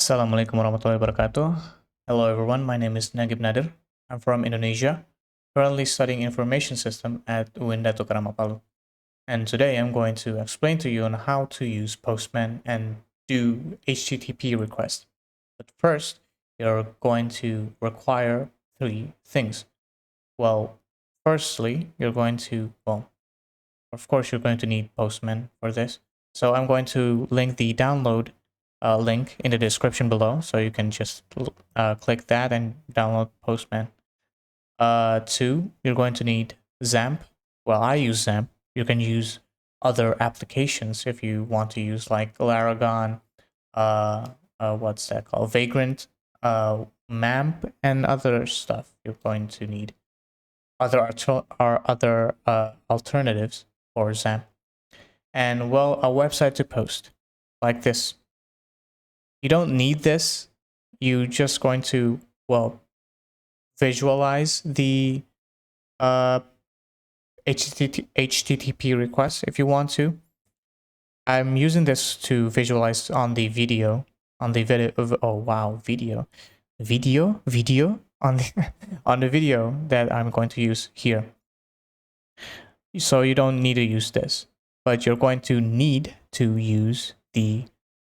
Assalamualaikum warahmatullahi wabarakatuh. Hello everyone, my name is Nagib Nadir. I'm from Indonesia, currently studying information system at UIN Dato Krama Palu. And today I'm going to explain to you on how to use Postman and do HTTP requests. But first, you're going to require three things. Well, firstly, of course, you're going to need Postman for this. So I'm going to link the download link in the description below, so you can just click that and download Postman. Two, you're going to need XAMPP. Well, I use XAMPP. You can use other applications if you want to use like Laragon, what's that called? Vagrant, MAMP, and other stuff. You're going to need other alternatives for XAMPP. And well, a website to post like this. You don't need this. You're just going to, well, visualize the HTTP request if you want to. I'm using this to visualize on the video, on the video. Oh wow, video on the on the video that I'm going to use here. So you don't need to use this, but you're going to need to use the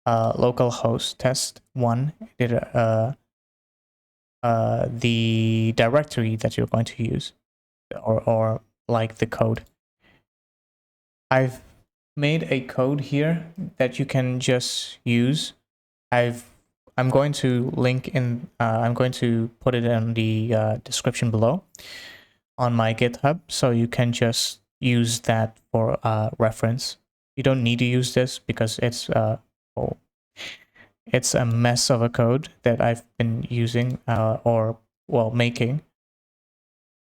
localhost test one, the directory that you're going to use, or like the code. I've made a code here that you can just use. I'm going to link in. I'm going to put it in the description below on my GitHub, so you can just use that for reference. You don't need to use this because it's it's a mess of a code that I've been using making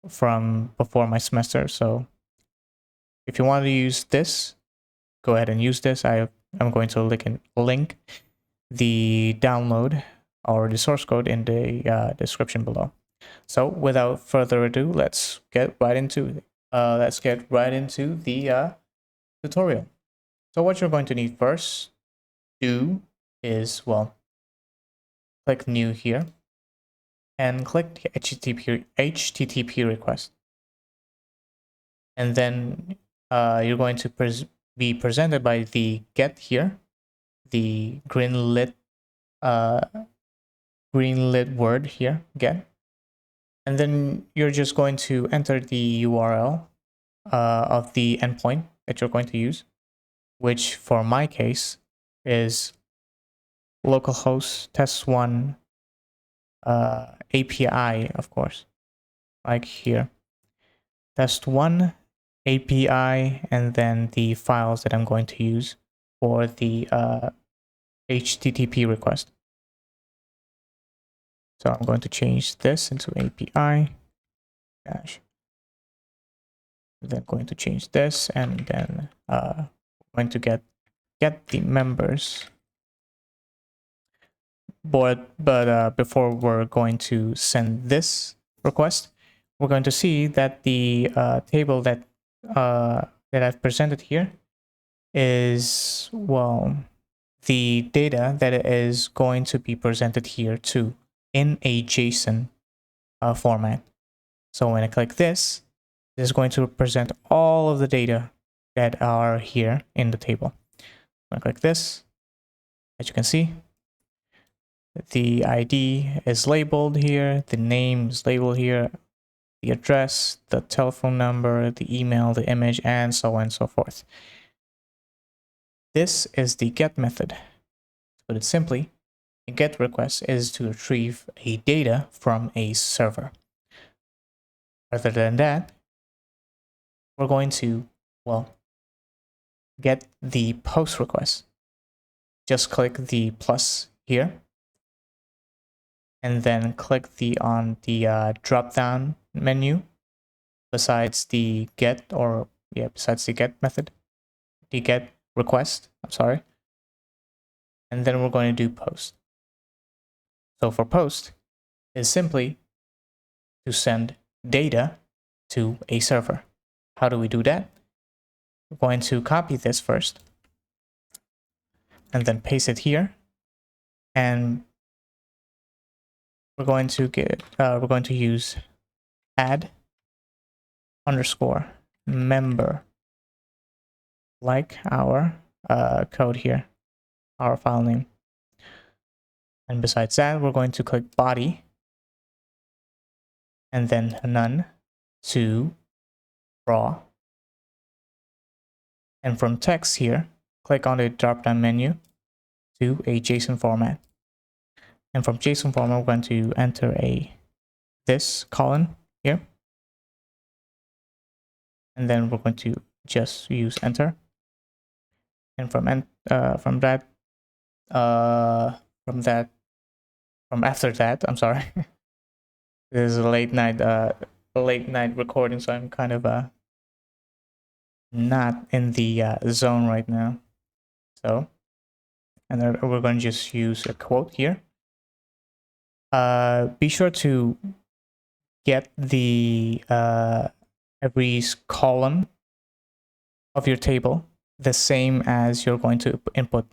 from before my semester. So if you want to use this, go ahead and use this. I'm going to link the download or the source code in the description below. So without further ado, let's get right into the tutorial. So what you're going to need first is, well, click new here and click the HTTP request. And then you're going to be presented by the get here, the green lit word here, get. And then you're just going to enter the URL of the endpoint that you're going to use, which for my case is localhost test1 API, of course, like here, test1 API, and then the files that I'm going to use for the HTTP request. So I'm going to change this into API dash. Then going to change this, and then going to get the members. But before we're going to send this request, we're going to see that the table that I've presented here is, well, the data that is going to be presented here too in a JSON format. So when I click this, is going to represent all of the data that are here in the table. When I click this, as you can see, the ID is labeled here, the name is labeled here, the address, the telephone number, the email, the image, and so on and so forth. This is the get method. To put it simply, a get request is to retrieve a data from a server. Other than that, we're going to, well, get the post request. Just click the plus here, and then click on the drop down menu besides the get method, the get request, I'm sorry. And then we're going to do post. So for post is simply to send data to a server. How do we do that? We're going to copy this first and then paste it here. And we're going to use add underscore member, like our code here, our file name. And besides that, we're going to click body and then none to raw. And from text here, click on the drop-down menu to a JSON format. And from JSON format, we're going to enter this column here. And then we're going to just use enter. And from after that, I'm sorry. This is a late night recording, so I'm kind of not in the zone right now. So, and then we're going to just use a quote here. Be sure to get the every column of your table the same as you're going to input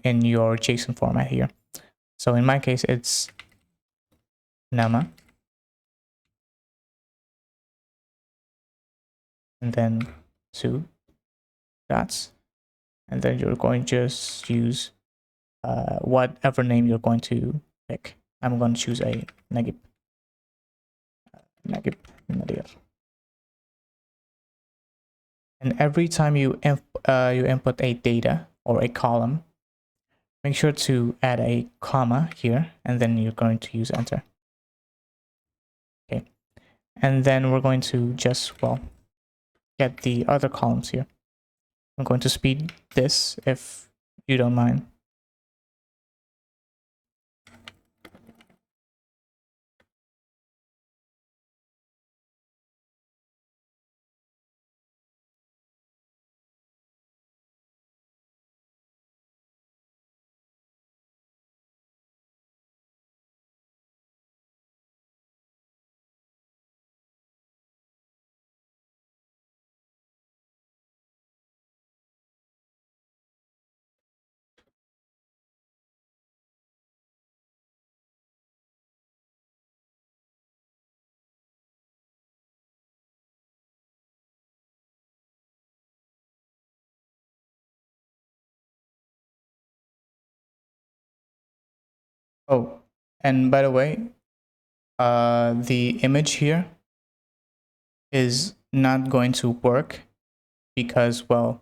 in your JSON format here. So in my case, it's nama, and then 2 dots, and then you're going to just use whatever name you're going to pick. I'm going to choose a Nagib. And every time you input a data or a column, make sure to add a comma here, and then you're going to use enter. Okay, and then we're going to just, well, get the other columns here. I'm going to speed this if you don't mind. Oh, and by the way, the image here is not going to work because, well,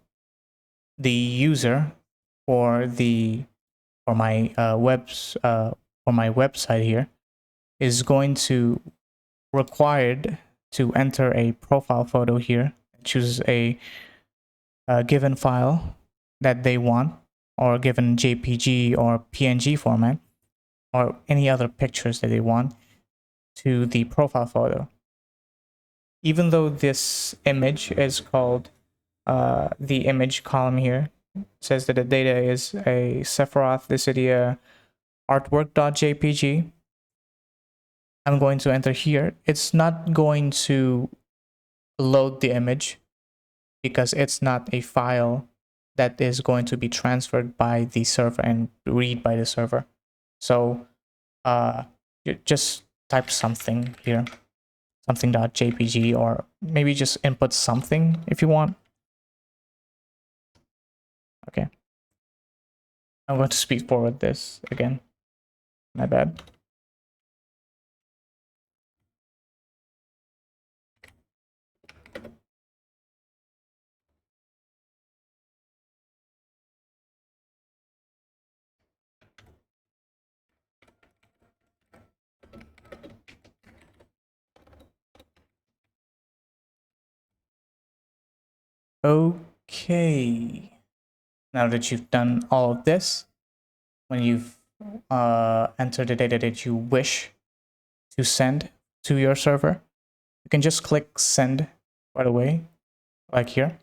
the user for my website here is going to required to enter a profile photo here, choose a given file that they want, or given JPG or PNG format, or any other pictures that they want, to the profile photo. Even though this image is called the image column here says that the data is a Sephiroth Dissidia artwork.jpg, I'm going to enter here. It's not going to load the image because it's not a file that is going to be transferred by the server and read by the server. So you just type something here, something.jpg, or maybe just input something if you want. Okay. I'm going to speed forward this again. My bad. Okay. Now that you've done all of this, when you've entered the data that you wish to send to your server, you can just click send right away, like here.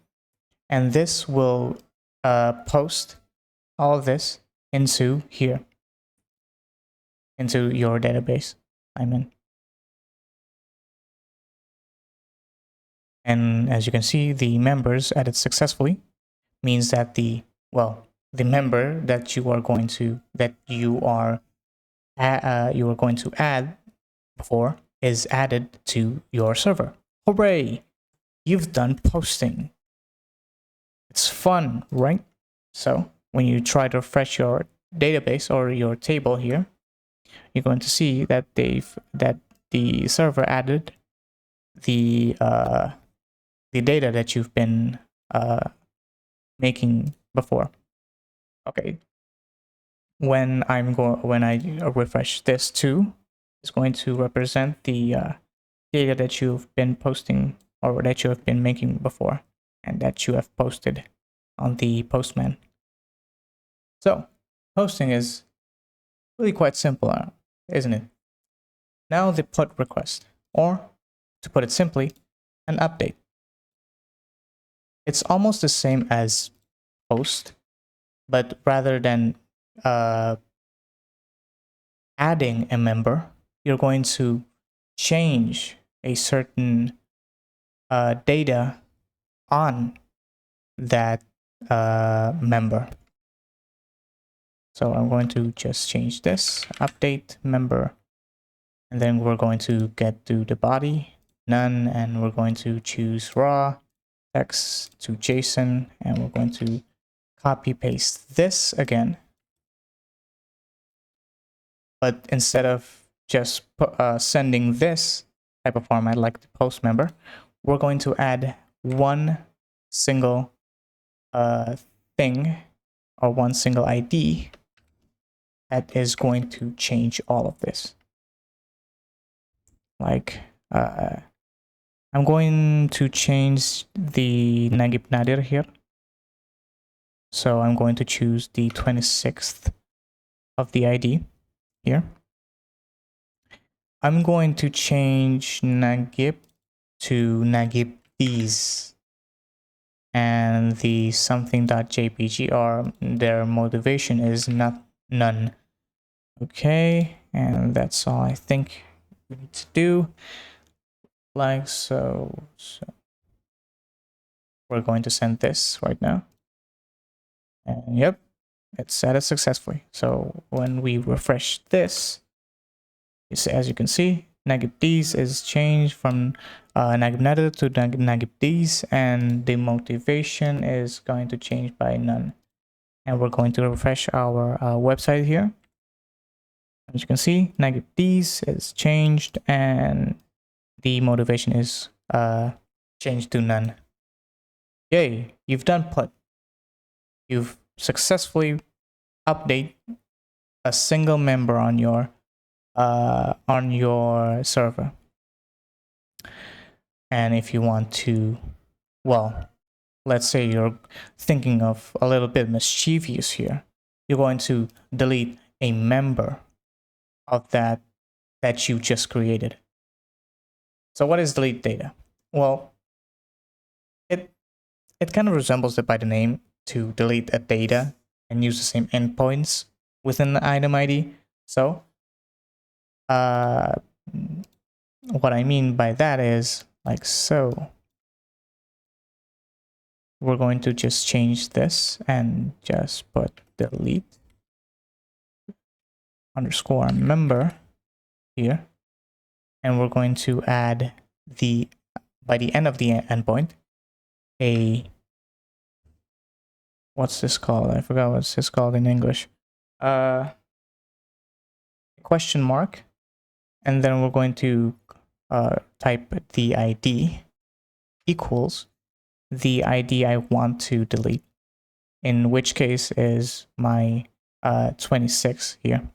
And this will post all of this into here, into your database. And as you can see, the members added successfully means that the member that you are going to add before is added to your server. Hooray! You've done posting. It's fun, right? So when you try to refresh your database or your table here, you're going to see that the server added the data that you've been making before. Okay. When I refresh this too, it's going to represent the data that you've been posting or that you have been making before and that you have posted on the Postman. So posting is really quite simple, isn't it? Now the put request, or to put it simply, an update. It's almost the same as post, but rather than adding a member, you're going to change a certain data on that member. So I'm going to just change this, update member, and then we're going to get to the body, none, and we're going to choose raw, text to JSON, and we're going to copy paste this again. But instead of just sending this type of format like the post member, we're going to add one single thing or one single ID that is going to change all of this. Like I'm going to change the Nagib Nadir here. So I'm going to choose the 26th of the ID here. I'm going to change Nagib to Nagib these, and the something.jpg, or their motivation is none. Okay, and that's all I think we need to do. Like so. We're going to send this right now. And yep, it's added successfully. So when we refresh this, as you can see, Nagib Ds is changed from Nagib Nadir to Nagib Ds, and the motivation is going to change by none. And we're going to refresh our website here. As you can see, Nagib Ds is changed and the motivation is changed to none. Yay, you've done put. You've successfully update a single member on your server. And if you want to, well, let's say you're thinking of a little bit mischievous here, you're going to delete a member of that you just created. So what is delete data? Well, it kind of resembles it by the name, to delete a data and use the same endpoints within the item ID. So what I mean by that is like so. We're going to just change this and just put delete underscore member here. And we're going to add by the end of the endpoint, what's this called? I forgot what's this called in English. Question mark. And then we're going to type the ID equals the ID I want to delete, in which case is my 26 here.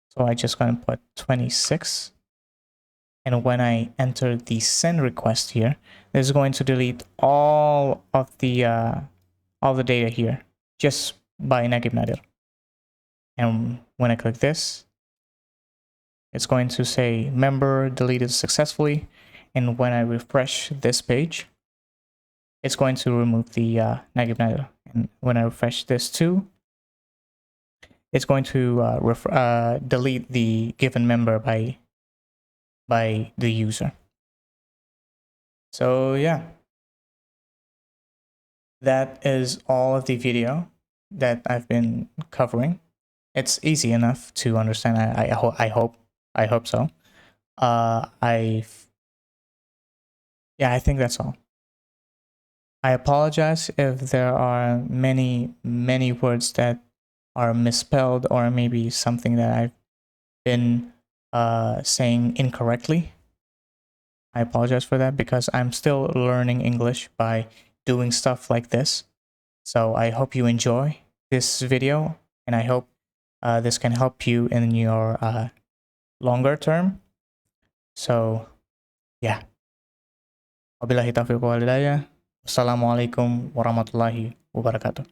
So I just going to put 26. And when I enter the send request here, this is going to delete all of the data here just by Nagib Nadir. And when I click this, it's going to say member deleted successfully. And when I refresh this page, it's going to remove the Nagib Nadir. And when I refresh this too, it's going to delete the given member by the user. So yeah, that is all of the video that I've been covering. It's easy enough to understand. I hope so. I think that's all. I apologize if there are many words that are misspelled, or maybe something that I've been saying incorrectly. I apologize for that, because I'm still learning English by doing stuff like this. So I hope you enjoy this video, and I hope this can help you in your longer term. So yeah. Wabillahi taufiq wal hidayah. Wassalamualaikum warahmatullahi wabarakatuh.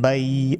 Bye.